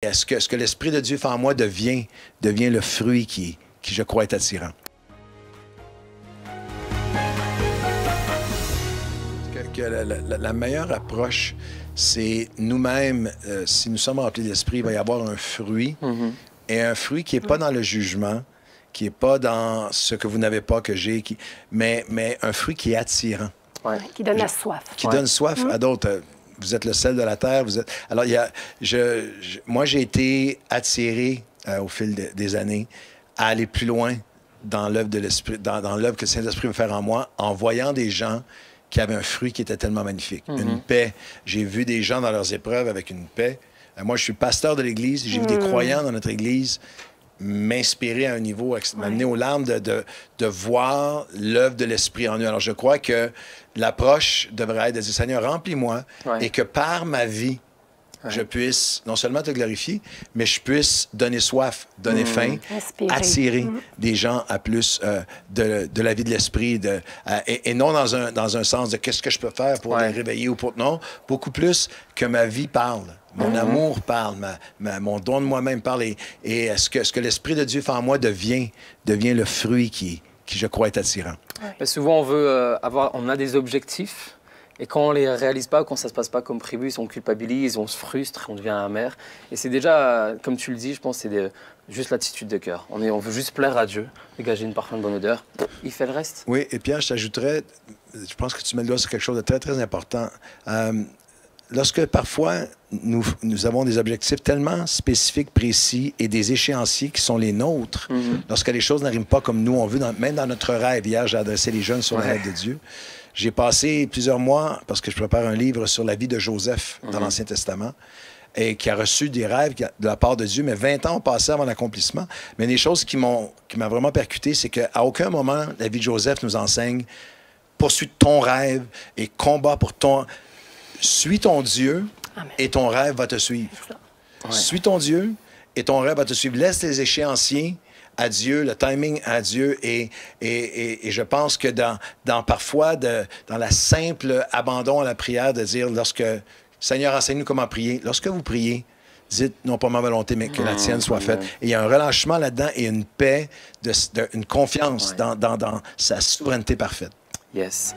Est-ce que ce que l'Esprit de Dieu fait en moi devient le fruit qui, je crois, est attirant? La meilleure approche, c'est nous-mêmes, si nous sommes remplis de l'Esprit, il va y avoir un fruit, et un fruit qui n'est pas dans le jugement, qui n'est pas dans ce que vous n'avez pas, que j'ai, mais un fruit qui est attirant. Ouais. Qui donne la soif. Qui donne soif à d'autres. Vous êtes le sel de la terre. Alors, moi, j'ai été attiré au fil des années à aller plus loin dans l'œuvre de l'Esprit, dans l'œuvre que le Saint-Esprit veut faire en moi, en voyant des gens qui avaient un fruit qui était tellement magnifique. Une paix. J'ai vu des gens dans leurs épreuves avec une paix. Moi, je suis pasteur de l'Église. J'ai vu des croyants dans notre Église m'inspirer à un niveau, m'amener aux larmes de voir l'œuvre de l'Esprit en eux. Alors, je crois que l'approche devrait être de dire, Seigneur, remplis-moi, et que par ma vie, je puisse non seulement te glorifier, mais je puisse donner soif, donner faim, attirer des gens à plus de la vie de l'Esprit, et non dans un sens de qu'est-ce que je peux faire pour les réveiller ou pour... Non, beaucoup plus que ma vie parle. Mon amour parle, mon don de moi-même parle, et ce que l'Esprit de Dieu fait en moi devient le fruit qui je crois, est attirant. Mais souvent, on a des objectifs, et quand on ne les réalise pas, quand ça ne se passe pas comme prévu, on culpabilise, on se frustre, on devient amer. Et c'est déjà, comme tu le dis, je pense que c'est juste l'attitude de cœur. On veut juste plaire à Dieu, dégager une parfum de bonne odeur. Il fait le reste. Oui, et Pierre, je t'ajouterais, je pense que tu mets le doigt sur quelque chose de très, très important. Lorsque parfois nous avons des objectifs tellement spécifiques, précis et des échéanciers qui sont les nôtres, lorsque les choses n'arrivent pas comme nous on veut, même dans notre rêve. Hier, j'ai adressé les jeunes sur le rêve de Dieu. J'ai passé plusieurs mois, parce que je prépare un livre sur la vie de Joseph dans l'Ancien Testament, et qui a reçu des rêves de la part de Dieu, mais 20 ans ont passé avant l'accomplissement. Mais une des choses qui m'a vraiment percuté, c'est qu'à aucun moment, la vie de Joseph nous enseigne « Poursuis ton rêve et combat pour ton... » Suis ton Dieu et ton rêve va te suivre. Suis ton Dieu et ton rêve va te suivre. Laisse les échéanciers à Dieu, le timing à Dieu. Et je pense que parfois, dans la simple abandon à la prière, de dire, Seigneur, enseigne-nous comment prier. Lorsque vous priez, dites, non pas ma volonté, mais que la tienne soit faite. Et il y a un relâchement là-dedans et une paix, une confiance dans sa souveraineté parfaite. Yes.